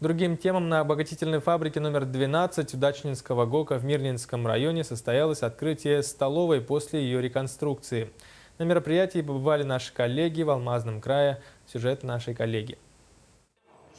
Другим темам на обогатительной фабрике номер 12 Удачнинского ГОКа в Мирнинском районе состоялось открытие столовой после ее реконструкции. На мероприятии побывали наши коллеги в Алмазном крае. Сюжет нашей коллеги.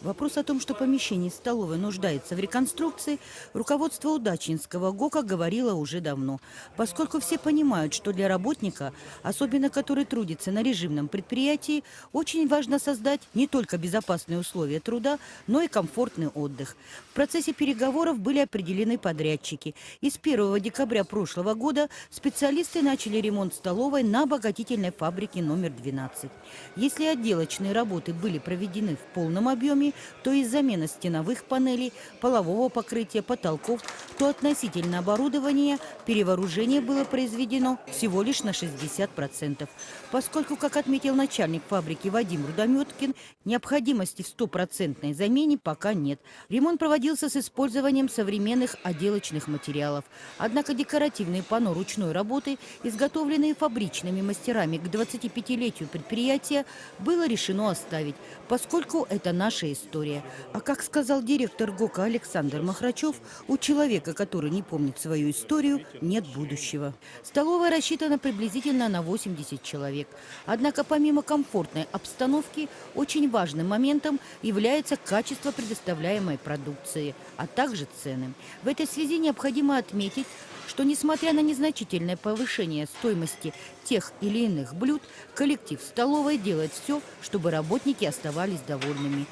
Вопрос о том, что помещение столовой нуждается в реконструкции, руководство Удачнинского ГОКа говорило уже давно, поскольку все понимают, что для работника, особенно который трудится на режимном предприятии, очень важно создать не только безопасные условия труда, но и комфортный отдых. В процессе переговоров были определены подрядчики. И с 1 декабря прошлого года специалисты начали ремонт столовой на обогатительной фабрике номер 12. Если отделочные работы были проведены в полном объеме, то из замены стеновых панелей, полового покрытия, потолков, то относительно оборудования перевооружение было произведено всего лишь на 60%. Поскольку, как отметил начальник фабрики Вадим Рудометкин, необходимости в 100% замене пока нет. Ремонт проводился с использованием современных отделочных материалов. Однако декоративные панно ручной работы, изготовленные фабричными мастерами к 25-летию предприятия, было решено оставить, поскольку это наша история. А как сказал директор ГОКа Александр Махрачев, у человека, который не помнит свою историю, нет будущего. Столовая рассчитана приблизительно на 80 человек. Однако помимо комфортной обстановки, очень важным моментом является качество предоставляемой продукции, а также цены. В этой связи необходимо отметить, что, несмотря на незначительное повышение стоимости тех или иных блюд, коллектив столовой делает все, чтобы работники оставались довольными.